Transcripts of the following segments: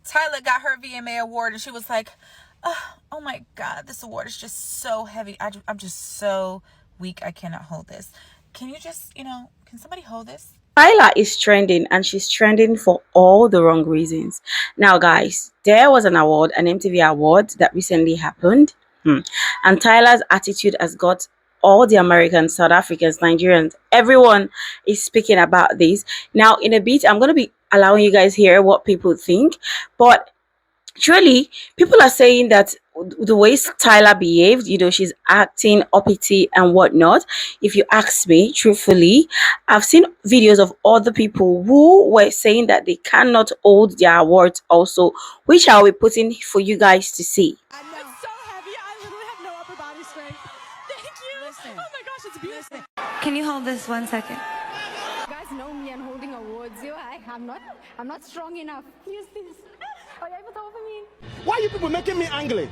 Tyla got her VMA award and she was like, oh my God, this award is just so heavy. I'm just so weak. I cannot hold this. Can you just, can somebody hold this? Tyla is trending and she's trending for all the wrong reasons. Now, guys, there was an award, an MTV award that recently happened. And Tyla's attitude has got all the Americans, South Africans, Nigerians, everyone is speaking about this. Now, in a bit, I'm going to be allowing you guys hear what people think. But truly, people are saying that the way Tyla behaved, she's acting uppity and whatnot. If you ask me, truthfully, I've seen videos of other people who were saying that they cannot hold their awards also, which I'll be putting for you guys to see. I know. It's so heavy. I literally have no upper body strength. Thank you. Listen. Oh my gosh, it's beautiful. Can you hold this 1 second? You guys know me and holding awards. I'm not strong enough. Use this. Are you able to offer me? Why are you people making me angry?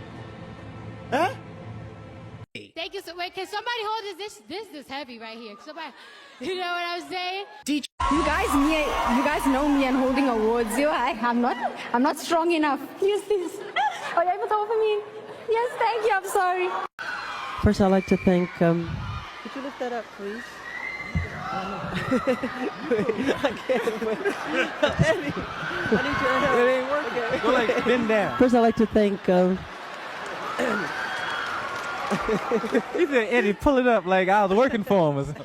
Huh? Thank you. So wait, can somebody hold this? This is heavy right here. Somebody, you know what I'm saying? You guys know me and holding awards. I'm not strong enough. Use this. Are you able to offer me? Yes, thank you. I'm sorry. First, I'd like to thank. Could you lift that up, please? Wait, I can't wait. Eddie, I need your help. It ain't working. Okay. Go like bend down. First, I'd like to thank. He said, Eddie, pull it up like I was working for him. Or something.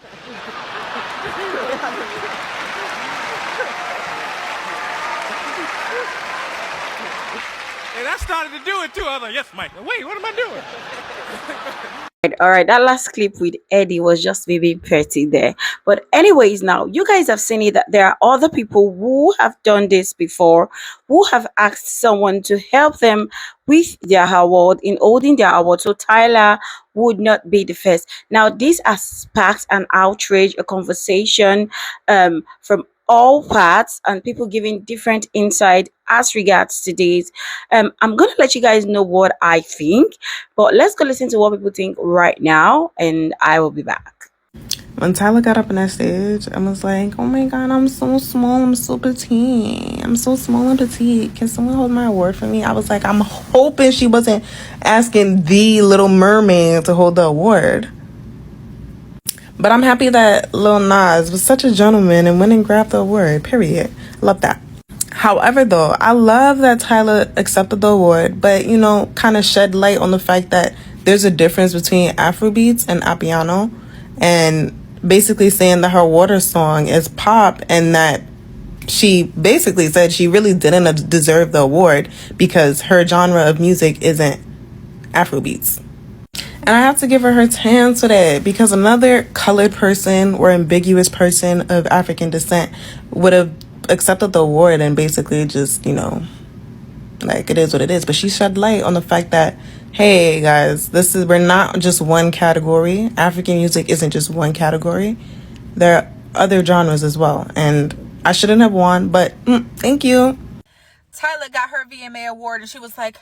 And I started to do it too. I was like, yes, Mike. Wait, what am I doing? All right, that last clip with Eddie was just me being petty there. But anyways, now you guys have seen it that there are other people who have done this before, who have asked someone to help them with their award, in holding their award. So Tyla would not be the first. Now this has sparked an outrage, a conversation from all parts, and people giving different insight as regards to this. I'm gonna let you guys know what I think, but let's go listen to what people think right now, and I will be back. When Tyla got up on that stage, I was like, oh my God, I'm so small, I'm so petite. I'm so small and petite. Can someone hold my award for me? I was like, I'm hoping she wasn't asking the Little Mermaid to hold the award. But I'm happy that Lil Nas was such a gentleman and went and grabbed the award, period. Love that. However, though, I love that Tyla accepted the award, but, kind of shed light on the fact that there's a difference between Afrobeats and Appiano, and basically saying that her water song is pop, and that she basically said she really didn't deserve the award because her genre of music isn't Afrobeats. And I have to give her hands for that, because another colored person or ambiguous person of African descent would have accepted the award and basically just, like, it is what it is. But she shed light on the fact that, hey guys, we're not just one category. African music isn't just one category. There are other genres as well. And I shouldn't have won, but thank you. Tyla got her VMA award and she was like,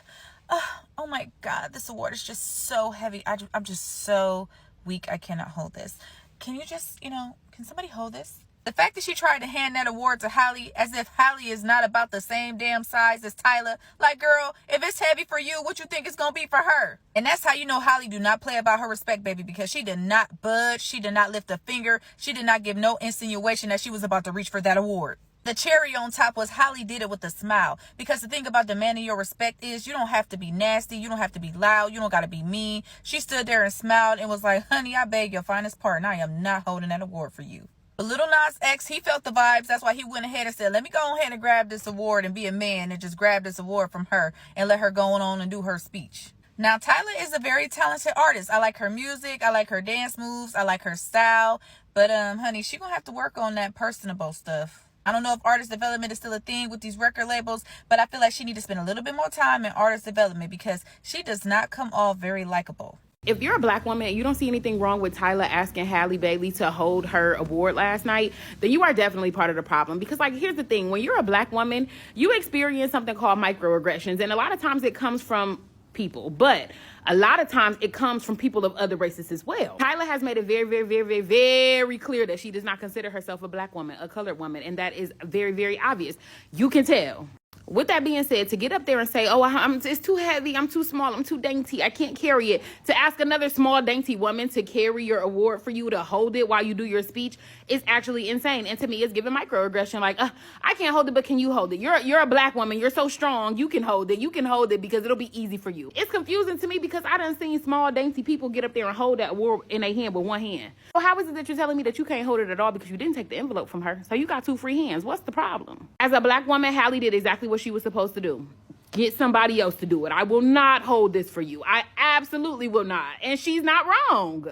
oh my God, this award is just so heavy. I'm just so weak. I cannot hold this. Can you just, can somebody hold this? The fact that she tried to hand that award to Halle as if Halle is not about the same damn size as Tyla. Like, girl, if it's heavy for you, what you think it's going to be for her? And that's how you know Halle do not play about her respect, baby, because she did not budge. She did not lift a finger. She did not give no insinuation that she was about to reach for that award. The cherry on top was Halle did it with a smile. Because the thing about demanding your respect is you don't have to be nasty. You don't have to be loud. You don't got to be mean. She stood there and smiled and was like, honey, I beg your finest pardon. I am not holding that award for you. But Lil Nas X, he felt the vibes. That's why he went ahead and said, let me go ahead and grab this award and be a man and just grab this award from her and let her go on and do her speech. Now, Tyla is a very talented artist. I like her music. I like her dance moves. I like her style. But, honey, she gonna have to work on that personable stuff. I don't know if artist development is still a thing with these record labels, but I feel like she needs to spend a little bit more time in artist development because she does not come off very likable. If you're a black woman and you don't see anything wrong with Tyla asking Halle Bailey to hold her award last night, then you are definitely part of the problem. Because, like, here's the thing. When you're a black woman, you experience something called microaggressions. And a lot of times it comes from people. But a lot of times it comes from people of other races as well. Tyla has made it very, very, very, very, very clear that she does not consider herself a black woman, a colored woman. And that is very, very obvious. You can tell. With that being said, to get up there and say, oh, it's too heavy, I'm too small, I'm too dainty, I can't carry it. To ask another small dainty woman to carry your award for you to hold it while you do your speech is actually insane. And to me, it's giving microaggression. Like, I can't hold it, but can you hold it? You're a black woman, you're so strong, you can hold it. You can hold it because it'll be easy for you. It's confusing to me because I done seen small dainty people get up there and hold that award in their hand with one hand. So how is it that you're telling me that you can't hold it at all because you didn't take the envelope from her? So you got 2 free hands. What's the problem? As a black woman, Halle did exactly what she was supposed to do. Get somebody else to do it. I will not hold this for you. I absolutely will not. And she's not wrong.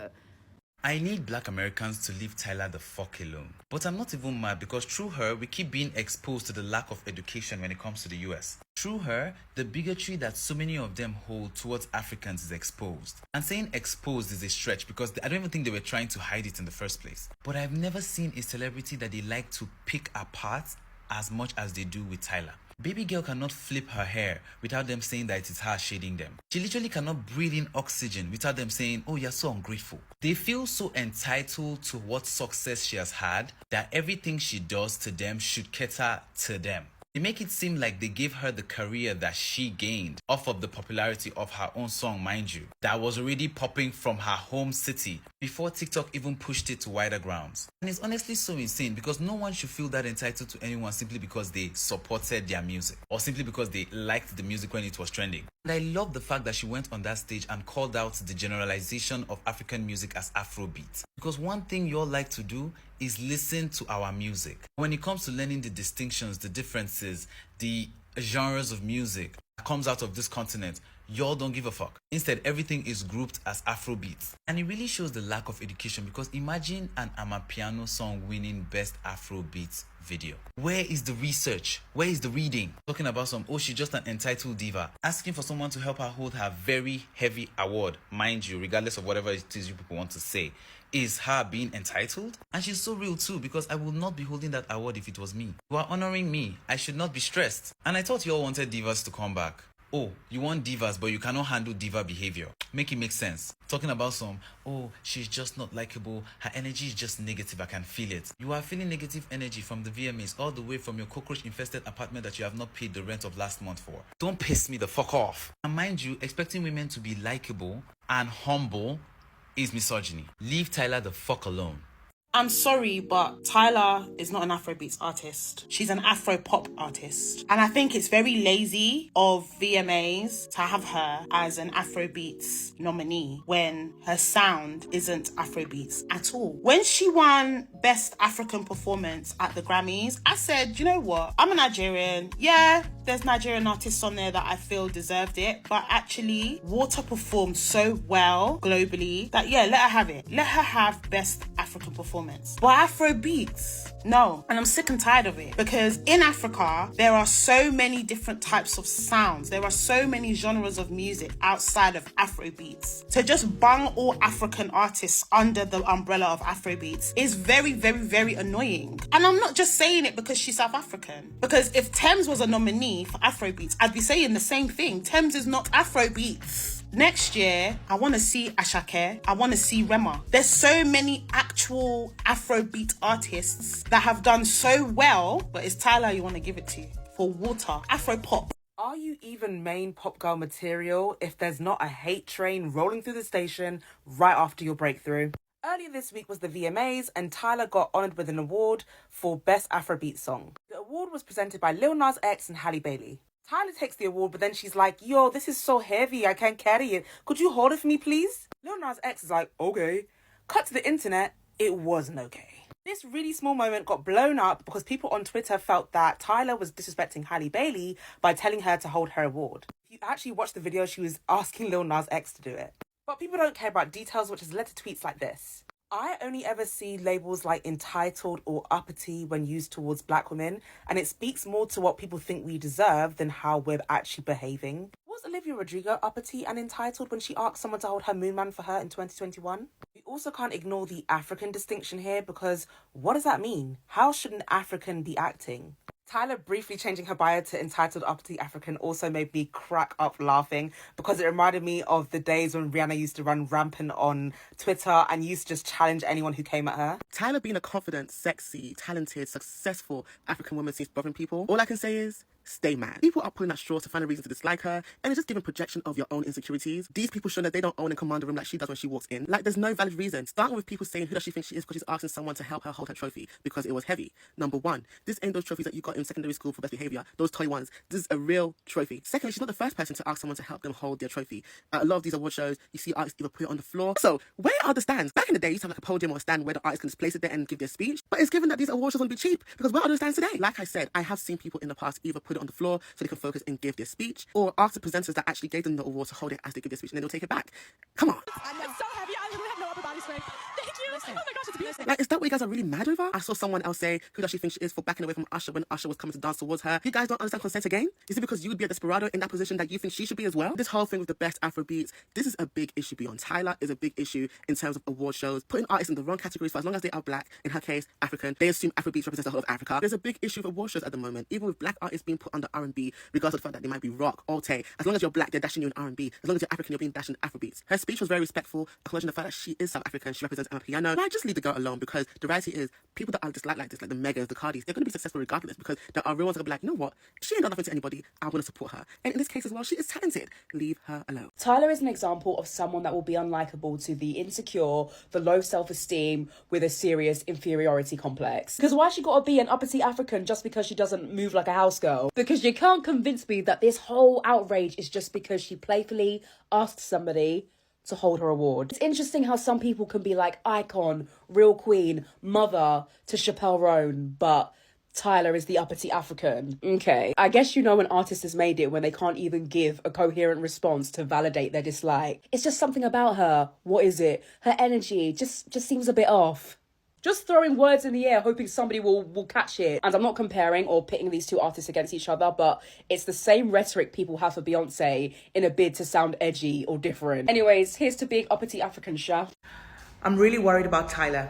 I need black Americans to leave Tyla the fuck alone. But I'm not even mad because through her, we keep being exposed to the lack of education when it comes to the US. Through her, the bigotry that so many of them hold towards Africans is exposed. And saying exposed is a stretch because I don't even think they were trying to hide it in the first place. But I've never seen a celebrity that they like to pick apart as much as they do with Tyla. Baby girl cannot flip her hair without them saying that it is her shading them. She literally cannot breathe in oxygen without them saying, oh, you're so ungrateful. They feel so entitled to what success she has had that everything she does to them should cater to them. They make it seem like they gave her the career that she gained off of the popularity of her own song, mind you, that was already popping from her home city before TikTok even pushed it to wider grounds. And it's honestly so insane because no one should feel that entitled to anyone simply because they supported their music or simply because they liked the music when it was trending. And I love the fact that she went on that stage and called out the generalization of African music as Afrobeat. Because one thing you all like to do is listen to our music. When it comes to learning the distinctions, the differences, the genres of music that comes out of this continent, y'all don't give a fuck. Instead, everything is grouped as Afrobeats. And it really shows the lack of education because imagine an Amapiano song winning Best Afrobeats video. Where is the research? Where is the reading? Talking about she's just an entitled diva. Asking for someone to help her hold her very heavy award, mind you, regardless of whatever it is you people want to say, is her being entitled. And she's so real too because I will not be holding that award if it was me. You are honoring me. I should not be stressed. And I thought you all wanted divas to come back. Oh, you want divas, but you cannot handle diva behavior. Make it make sense. Talking about she's just not likable. Her energy is just negative. I can feel it. You are feeling negative energy from the VMAs all the way from your cockroach-infested apartment that you have not paid the rent of last month for. Don't piss me the fuck off. And mind you, expecting women to be likable and humble is misogyny. Leave Tyla the fuck alone. I'm sorry, but Tyla is not an Afrobeats artist. She's an Afro-pop artist. And I think it's very lazy of VMAs to have her as an Afrobeats nominee when her sound isn't Afrobeats at all. When she won Best African Performance at the Grammys, I said, you know what? I'm a Nigerian. Yeah, there's Nigerian artists on there that I feel deserved it. But actually, Water performed so well globally that, yeah, let her have it. Let her have Best African Performance. But Afrobeats, no. And I'm sick and tired of it because in Africa, there are so many different types of sounds. There are so many genres of music outside of Afrobeats. To just bung all African artists under the umbrella of Afrobeats is very, very, very annoying. And I'm not just saying it because she's South African. Because if Thames was a nominee for Afrobeats, I'd be saying the same thing. Thames is not Afrobeats. Next year, I want to see Ashake. I want to see Rema. There's so many actual Afrobeat artists that have done so well, but it's Tyla you want to give it to for Water. Afro-pop. Are you even main pop girl material if there's not a hate train rolling through the station right after your breakthrough? Earlier this week was the VMAs and Tyla got honoured with an award for Best Afrobeat Song. The award was presented by Lil Nas X and Halle Bailey. Tyla takes the award, but then she's like, yo, this is so heavy, I can't carry it. Could you hold it for me, please? Lil Nas X is like, okay. Cut to the internet, it wasn't okay. This really small moment got blown up because people on Twitter felt that Tyla was disrespecting Halle Bailey by telling her to hold her award. If you actually watch the video, she was asking Lil Nas X to do it. But people don't care about details, which has led to tweets like this. I only ever see labels like entitled or uppity when used towards black women, and it speaks more to what people think we deserve than how we're actually behaving. Was Olivia Rodrigo uppity and entitled when she asked someone to hold her moon man for her in 2021? We also can't ignore the African distinction here because what does that mean? How should an African be acting? Tyla briefly changing her bio to entitled uppity African also made me crack up laughing because it reminded me of the days when Rihanna used to run rampant on Twitter and used to just challenge anyone who came at her. Tyla being a confident, sexy, talented, successful African woman seems bothering people. All I can say is, stay mad. People are pulling at straws to find a reason to dislike her, and it's just giving projection of your own insecurities. These people show that they don't own and command the room like she does when she walks in. Like, there's no valid reason. Starting with people saying who does she think she is because she's asking someone to help her hold her trophy because it was heavy. Number one, this ain't those trophies that you got in secondary school for best behavior. Those toy ones. This is a real trophy. Secondly, she's not the first person to ask someone to help them hold their trophy. At a lot of these award shows, you see artists either put it on the floor. So, where are the stands? Back in the day, you used to have like a podium or a stand where the artist can just place it there and give their speech. But it's given that these award shows want to be cheap, because where are the stands today? Like I said, I have seen people in the past either put it on the floor so they can focus and give their speech, or ask the presenters that actually gave them the award to hold it as they give their speech, and then they'll take it back. Come on. It's so heavy. I literally have no upper body strength. Thank you. Oh my gosh, it's beautiful. Like, is that what you guys are really mad over? I saw someone else say, who does she think she is for backing away from Usher when Usher was coming to dance towards her? You guys don't understand consent again? Is it because you would be a desperado in that position that you think she should be as well? This whole thing with the best Afrobeats, this is a big issue beyond Tyla, is a big issue in terms of award shows. Putting artists in the wrong categories for as long as they are black, in her case, African, they assume Afrobeats represents the whole of Africa. There's a big issue with award shows at the moment, even with black artists being put under R&B, regardless of the fact that they might be rock, Alte. As long as you're black, they're dashing you in R&B. As long as you're African, you're being dashed in Afrobeats. Her speech was very respectful, acknowledging the fact that she is South African, she represents Amapiano. Why just leave the girl alone? Because the reality is, people that are disliked like this, like the Megans, the Cardis, they're going to be successful regardless, because there are real ones that are like, you know what, she ain't done nothing to anybody, I want to support her. And in this case as well, she is talented. Leave her alone. Tyla is an example of someone that will be unlikable to the insecure, the low self-esteem with a serious inferiority complex. Because why she gotta be an uppity African just because she doesn't move like a house girl? Because you can't convince me that this whole outrage is just because she playfully asked somebody to hold her award. It's interesting how some people can be like icon, real queen, mother to Chappelle Roan, but Tyla is the uppity African. Okay. I guess you know an artist has made it when they can't even give a coherent response to validate their dislike. It's just something about her. What is it? Her energy just seems a bit off. Just throwing words in the air, hoping somebody will catch it. And I'm not comparing or pitting these two artists against each other, but it's the same rhetoric people have for Beyonce in a bid to sound edgy or different. Anyways, here's to big uppity African, Sha. I'm really worried about Tyla.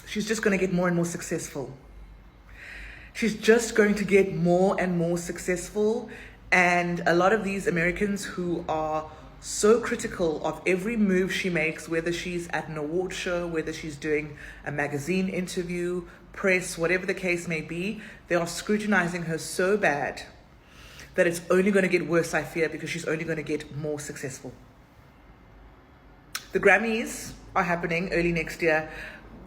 She's just going to get more and more successful. She's just going to get more and more successful. And a lot of these Americans who are so critical of every move she makes, whether she's at an award show, whether she's doing a magazine interview, press, whatever the case may be, they are scrutinizing her so bad that it's only going to get worse, I fear, because she's only going to get more successful. The Grammys are happening early next year.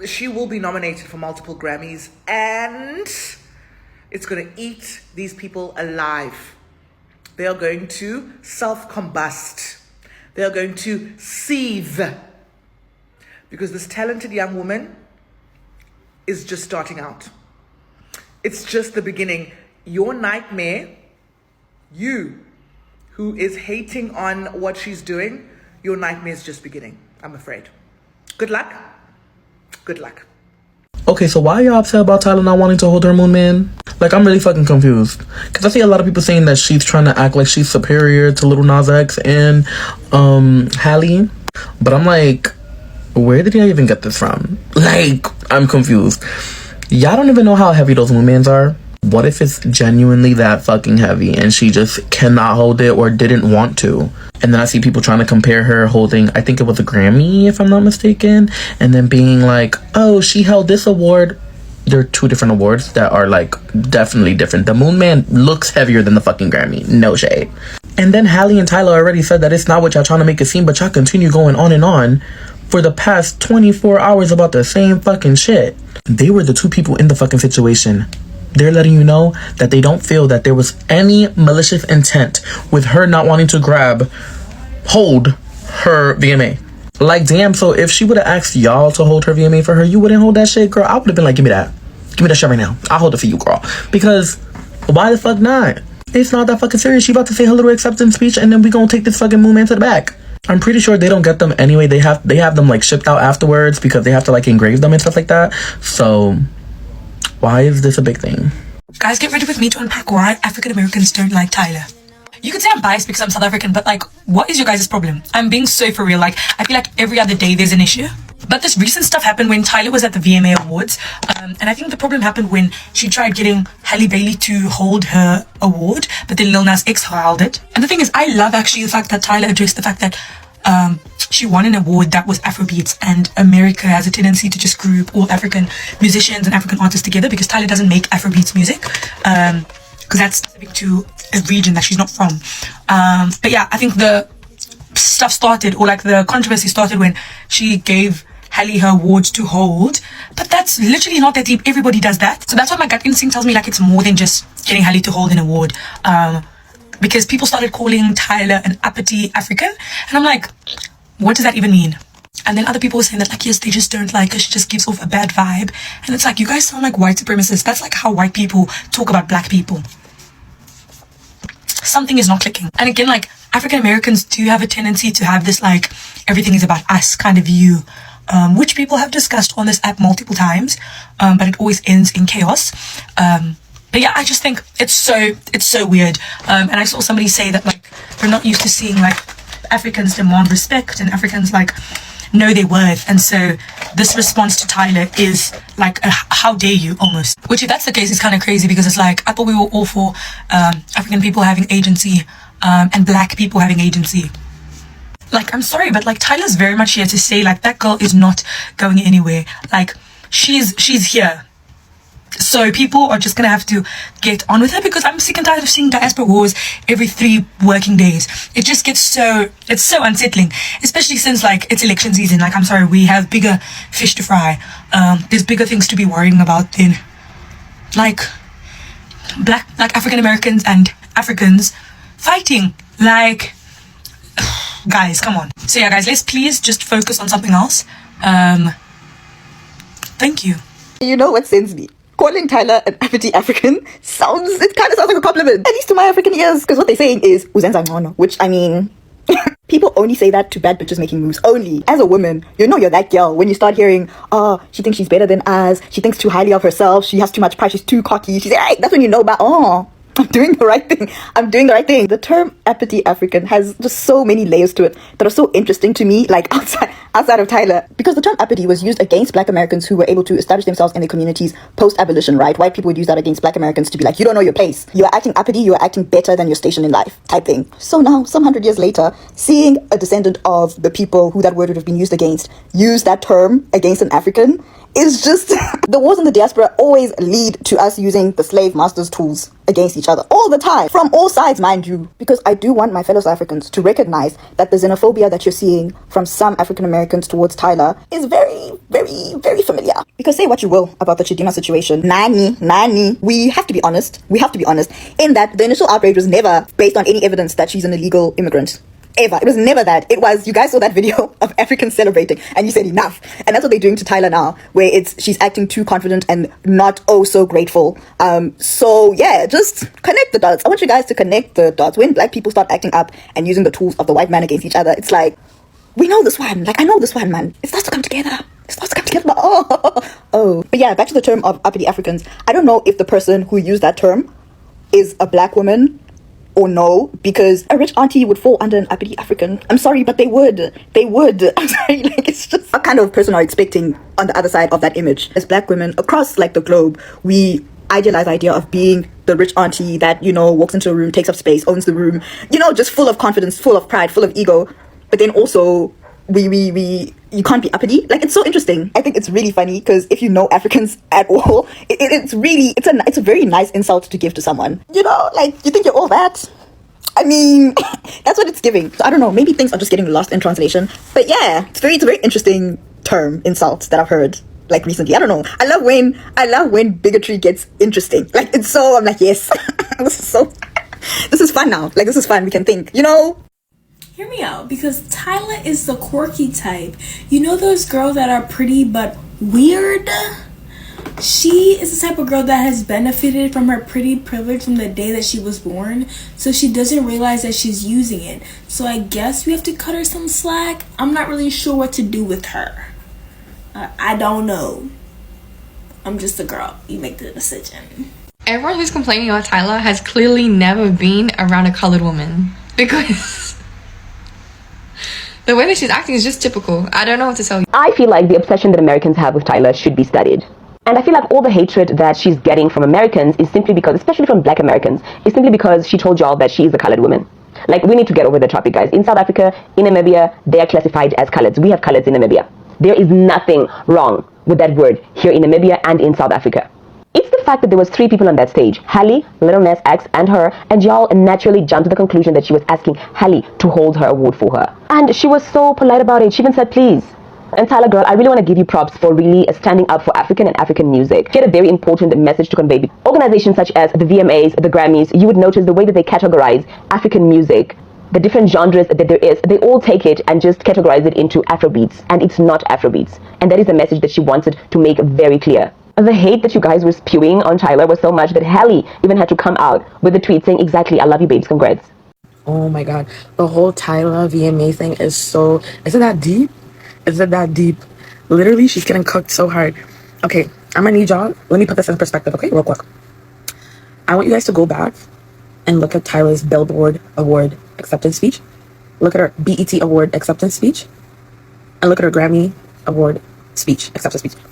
She will be nominated for multiple Grammys, and it's going to eat these people alive. They are going to self-combust. They are going to seethe. Because this talented young woman is just starting out. It's just the beginning. Your nightmare, you who is hating on what she's doing, your nightmare is just beginning, I'm afraid. Good luck. Good luck. Okay, so why are y'all upset about Tyla not wanting to hold her moon man? Like, I'm really fucking confused. Because I see a lot of people saying that she's trying to act like she's superior to Lil Nas X and Halle. But I'm like, where did y'all even get this from? Like, I'm confused. Y'all don't even know how heavy those moon mans are. What if it's genuinely that fucking heavy and she just cannot hold it or didn't want to? And then I see people trying to compare her holding, I think it was a Grammy, if I'm not mistaken, and then being like, oh, she held this award. There are two different awards that are like definitely different. The Moon Man looks heavier than the fucking Grammy. No shade. And then Halle and Tyla already said that it's not what y'all trying to make it seem, but y'all continue going on and on for the past 24 hours about the same fucking shit. They were the two people in the fucking situation. They're letting you know that they don't feel that there was any malicious intent with her not wanting to hold her VMA. Like, damn, so if she would have asked y'all to hold her VMA for her, you wouldn't hold that shit, girl? I would have been like, give me that. Give me that shit right now. I'll hold it for you, girl. Because why the fuck not? It's not that fucking serious. She about to say her little acceptance speech and then we gonna take this fucking movement to the back. I'm pretty sure they don't get them anyway. They have them like shipped out afterwards because they have to like engrave them and stuff like that. So why is this a big thing? Guys, get ready with me to unpack why African Americans don't like Tyla. You could say I'm biased because I'm South African, but like, what is your guys' problem? I'm being so for real. Like, I feel like every other day there's an issue. But this recent stuff happened when Tyla was at the VMA Awards. And I think the problem happened when she tried getting Halle Bailey to hold her award, but then Lil Nas X held it. And the thing is, I love actually the fact that Tyla addressed the fact that she won an award that was Afrobeats, and America has a tendency to just group all African musicians and African artists together because Tyla doesn't make Afrobeats music. because that's specific to a region that she's not from. But yeah, I think the stuff started, or like the controversy started, when she gave Halle her award to hold. But that's literally not that deep. Everybody does that. So that's what my gut instinct tells me, like it's more than just getting Halle to hold an award. Because people started calling Tyla an uppity African, and I'm like, what does that even mean? And then other people were saying that, like, yes, they just don't like her, she just gives off a bad vibe. And it's like, you guys sound like white supremacists. That's like how white people talk about black people. Something is not clicking. And again, like, African Americans do have a tendency to have this, like, everything is about us kind of view, which people have discussed on this app multiple times, but it always ends in chaos. But yeah, I just think it's so weird. And I saw somebody say that, like, they're not used to seeing, like, Africans demand respect and Africans, like, know their worth. And so this response to Tyla is like a how dare you almost, which if that's the case is kind of crazy, because it's like, I thought we were all for African people having agency and black people having agency. Like, I'm sorry, but like Tyla's very much here to say, like, that girl is not going anywhere. Like, she's here. So people are just gonna have to get on with her, because I'm sick and tired of seeing diaspora wars every 3 working days. It just gets it's so unsettling, especially since, like, it's election season. Like, I'm sorry, we have bigger fish to fry. There's bigger things to be worrying about than, like, African Americans and Africans fighting. Like, guys, come on. So yeah, guys, let's please just focus on something else. Thank you. You know what sends me? Calling Tyla an uppity African it kind of sounds like a compliment, at least to my African ears, because what they're saying is uzenza ngcono, which, I mean, people only say that to bad bitches making moves. Only. As a woman, you know you're that girl when you start hearing, oh, she thinks she's better than us, she thinks too highly of herself, she has too much pride, she's too cocky, she's right. That's when you know about, oh, I'm doing the right thing. I'm doing the right thing. The term uppity African has just so many layers to it that are so interesting to me, like outside of Tyla. Because the term uppity was used against black Americans who were able to establish themselves in their communities post-abolition, right? White people would use that against black Americans to be like, you don't know your place. You're acting uppity, you're acting better than your station in life, type thing. So now, some 100 years later, seeing a descendant of the people who that word would have been used against use that term against an African is just... The wars in the diaspora always lead to us using the slave master's tools against each other all the time, from all sides, mind you, because I do want my fellow South Africans to recognize that the xenophobia that you're seeing from some African Americans towards Tyla is very, very, very familiar. Because say what you will about the Chidima situation, nani, we have to be honest in that the initial outrage was never based on any evidence that she's an illegal immigrant. Ever. It was never that. It was, you guys saw that video of Africans celebrating and you said enough. And that's what they're doing to Tyla now, where she's acting too confident and not oh so grateful. So yeah, just connect the dots. I want you guys to connect the dots. When black people start acting up and using the tools of the white man against each other, it's like, we know this one. Like, I know this one, man. It starts to come together. Oh. But yeah, back to the term of uppity Africans. I don't know if the person who used that term is a black woman or no, because a rich auntie would fall under an uppity African. I'm sorry, but they would. I'm sorry, like, it's just what kind of person are you expecting on the other side of that image? As black women across, like, the globe, we idealize the idea of being the rich auntie that, you know, walks into a room, takes up space, owns the room, you know, just full of confidence, full of pride, full of ego. But then also, you can't be uppity. Like, it's so interesting. I think it's really funny because if you know Africans at all, it's a very nice insult to give to someone. You know, like, you think you're all that? I mean, that's what it's giving. So I don't know, maybe things are just getting lost in translation. But yeah, it's a very interesting term, insult, that I've heard, like, recently. I don't know. I love when bigotry gets interesting. Like, it's so, I'm like, yes, this is fun now. Like, this is fun. We can think, you know? Hear me out, because Tyla is the quirky type. You know those girls that are pretty but weird? She is the type of girl that has benefited from her pretty privilege from the day that she was born, so she doesn't realize that she's using it. So I guess we have to cut her some slack. I'm not really sure what to do with her. I don't know. I'm just a girl. You make the decision. Everyone who's complaining about Tyla has clearly never been around a colored woman, because the way that she's acting is just typical. I don't know what to tell you. I feel like the obsession that Americans have with Tyla should be studied. And I feel like all the hatred that she's getting from Americans is simply because, especially from black Americans, is simply because she told y'all that she is a colored woman. Like, we need to get over the topic, guys. In South Africa, in Namibia, they are classified as coloreds. We have coloreds in Namibia. There is nothing wrong with that word here in Namibia and in South Africa. It's the fact that there was 3 people on that stage, Halle, Lil Nas X, and her, and y'all naturally jumped to the conclusion that she was asking Halle to hold her award for her. And she was so polite about it. She even said, please. And Tyla, girl, I really want to give you props for really standing up for African and African music. She had a very important message to convey. Organizations such as the VMAs, the Grammys, you would notice the way that they categorize African music, the different genres that there is, they all take it and just categorize it into Afrobeats, and it's not Afrobeats. And that is the message that she wanted to make very clear. The hate that you guys were spewing on Tyla was so much that Halle even had to come out with a tweet saying, exactly, I love you babes, congrats. Oh my god, the whole Tyla VMA thing is so, isn't that deep? Isn't that deep? Literally, she's getting cooked so hard. Okay, I'm gonna need y'all, let me put this in perspective, okay, real quick. I want you guys to go back and look at Tyla's Billboard Award acceptance speech. Look at her BET Award acceptance speech. And look at her Grammy Award speech, acceptance speech.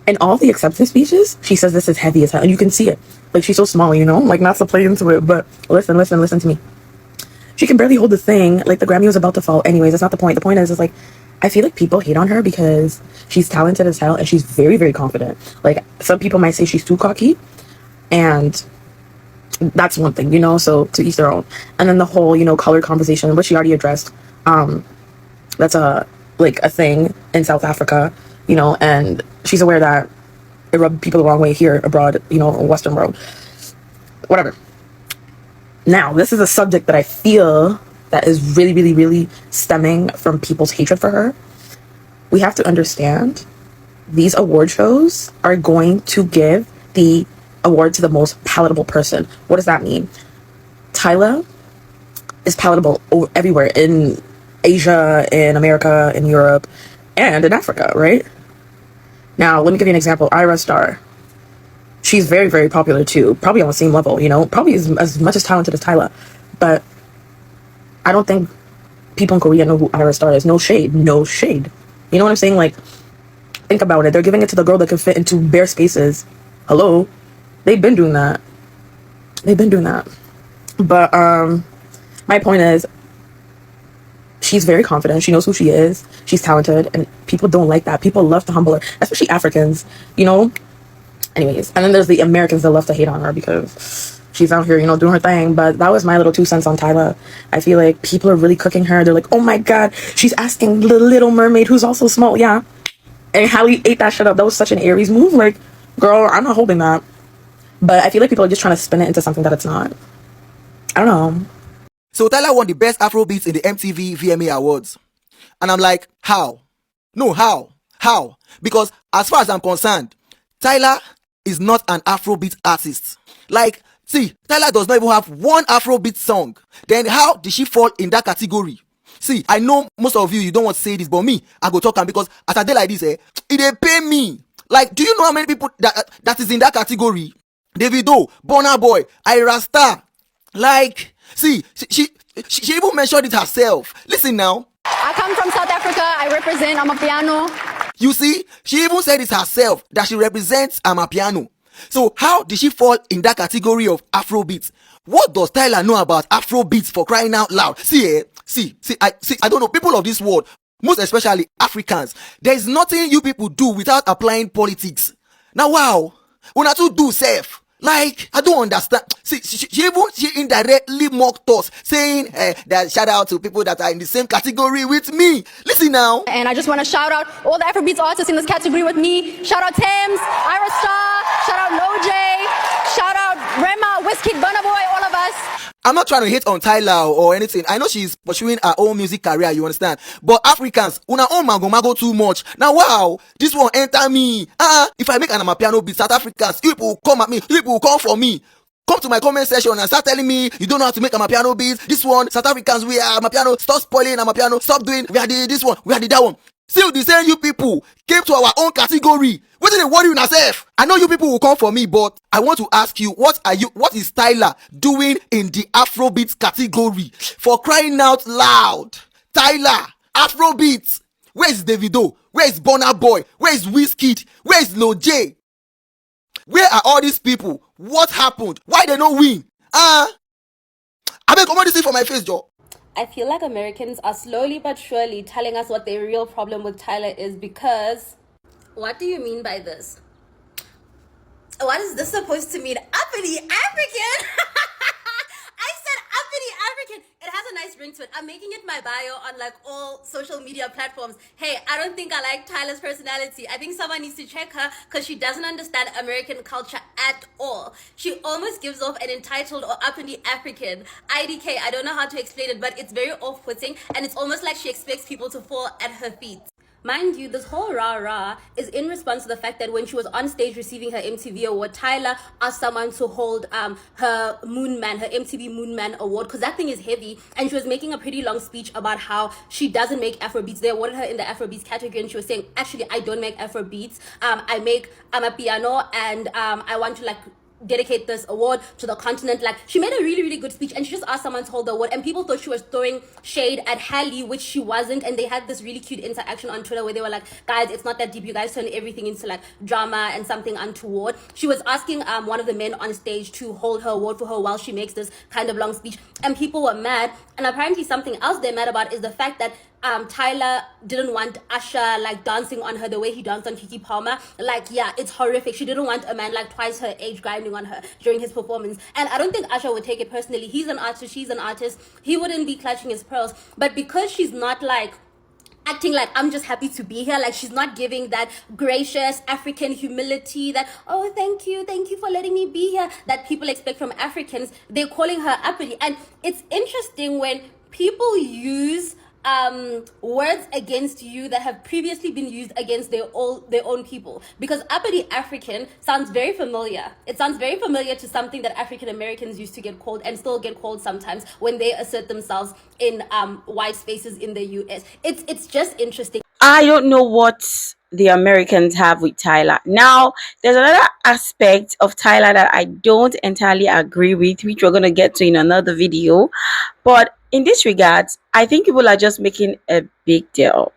In all the acceptance speeches, she says this is heavy as hell. And you can see it. Like, she's so small, you know? Like, not to play into it, but listen to me. She can barely hold the thing. Like, the Grammy was about to fall anyways. That's not the point. The point is like, I feel like people hate on her because she's talented as hell and she's very, very confident. Like, some people might say she's too cocky. And that's one thing, you know? So, to each their own. And then the whole, you know, color conversation, which she already addressed. That's a thing in South Africa, you know, and she's aware that it rubbed people the wrong way here abroad, you know, Western world. Whatever. Now, this is a subject that I feel that is really, really, really stemming from people's hatred for her. We have to understand these award shows are going to give the award to the most palatable person. What does that mean? Tyla is palatable everywhere in Asia, in America, in Europe, and in Africa, right? Now, let me give you an example. Ira Star. She's very, very popular too. Probably on the same level, you know? Probably as much as talented as Tyla. But I don't think people in Korea know who Ira Star is. No shade. No shade. You know what I'm saying? Like, think about it. They're giving it to the girl that can fit into bare spaces. Hello? They've been doing that. But, my point is, she's very confident. She knows who she is. She's talented. And people don't like that. People love to humble her. Especially Africans, you know? Anyways. And then there's the Americans that love to hate on her because she's out here, you know, doing her thing. But that was my little 2 cents on Tyla. I feel like people are really cooking her. They're like, oh my god, she's asking the Little Mermaid, who's also small. Yeah. And Halle ate that shit up. That was such an Aries move. Like, girl, I'm not holding that. But I feel like people are just trying to spin it into something that it's not. I don't know. So Tyla won the best Afrobeats in the MTV VMA Awards. And I'm like, how? No, how? How? Because as far as I'm concerned, Tyla is not an Afrobeat artist. Like, see, Tyla does not even have one Afrobeat song. Then how did she fall in that category? See, I know most of you don't want to say this, but me, I go talk and because as a day like this, it they pay me. Like, do you know how many people that is in that category? Davido, Burna Boy, Ira Star. Like, see, she even mentioned it herself. Listen now. I come from South Africa. I represent Amapiano. You see, she even said it herself that she represents Amapiano. So how did she fall in that category of Afrobeats? What does Tyla know about Afrobeats, for crying out loud? I don't know, people of this world, most especially Africans, there is nothing you people do without applying politics. Now, wow, when I do safe. Like, I don't understand. See, she indirectly mocked us, saying that shout out to people that are in the same category with me. Listen now. And I just want to shout out all the Afrobeats artists in this category with me. Shout out Thames, Ira Star, shout out Loj, shout out Rema, Wizkid, Burna Boy, all of us. I'm not trying to hate on Tyla or anything. I know she's pursuing her own music career, you understand? But Africans, una own mago too much. Now, wow, this one enter me. If I make an Amapiano beat, South Africans, people will come at me, people will come for me. Come to my comment section and start telling me you don't know how to make Amapiano beats. This one, South Africans, we are Amapiano. Stop spoiling Amapiano. Stop doing, we are the this one, we are the that one. Still the same you people came to our own category. What did they worry you yourself? I know you people will come for me, but I want to ask you, what is Tyla doing in the Afrobeats category? For crying out loud. Tyla, Afrobeats. Where is Davido? Where is Burna Boy? Where is Wizkid? Where is Loj? Where are all these people? What happened? Why they don't win? I beg come on this thing for my face, Joe. I feel like Americans are slowly but surely telling us what their real problem with Tyla is because... What do you mean by this? What is this supposed to mean? Uppity African? I said uppity African. It has a nice ring to it. I'm making it my bio on like all social media platforms. Hey, I don't think I like Tyla's personality. I think someone needs to check her because she doesn't understand American culture at all. She almost gives off an entitled or uppity African. IDK, I don't know how to explain it, but it's very off-putting and it's almost like she expects people to fall at her feet. Mind you, this whole rah-rah is in response to the fact that when she was on stage receiving her MTV award, Tyla asked someone to hold her MTV Moon Man award, because that thing is heavy, and she was making a pretty long speech about how she doesn't make Afrobeats. They awarded her in the Afrobeats category, and she was saying, actually, I don't make Afrobeats. I'm a piano, and I want to dedicate this award to the continent. Like, she made a really, really good speech, and she just asked someone to hold the award, and people thought she was throwing shade at Halle, which she wasn't, and they had this really cute interaction on Twitter where they were like, guys, it's not that deep, you guys turn everything into like drama and something untoward. She was asking one of the men on stage to hold her award for her while she makes this kind of long speech, and people were mad. And apparently something else they're mad about is the fact that Tyla didn't want Usher like dancing on her the way he danced on Kiki Palmer. Like, yeah, it's horrific. She didn't want a man like twice her age grinding on her during his performance. And I don't think Usher would take it personally. He's an artist, she's an artist. He wouldn't be clutching his pearls. But because she's not like acting like I'm just happy to be here, like she's not giving that gracious African humility that, oh, thank you for letting me be here, that people expect from Africans, they're calling her uppity. And it's interesting when people use words against you that have previously been used against their own people, because uppity African sounds very familiar. It sounds very familiar to something that African Americans used to get called and still get called sometimes when they assert themselves in white spaces in the US. It's just interesting. I don't know what the Americans have with Tyla. Now, there's another aspect of Tyla that I don't entirely agree with, which we're going to get to in another video. But in this regard, I think people are just making a big deal.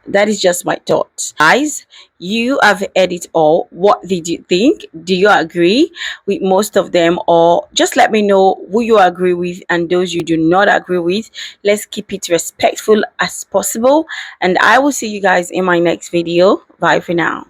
That is just my thought. Guys, you have heard it all. What did you think? Do you agree with most of them, or just let me know who you agree with and those you do not agree with? Let's keep it respectful as possible, and I will see you guys in my next video. Bye for now.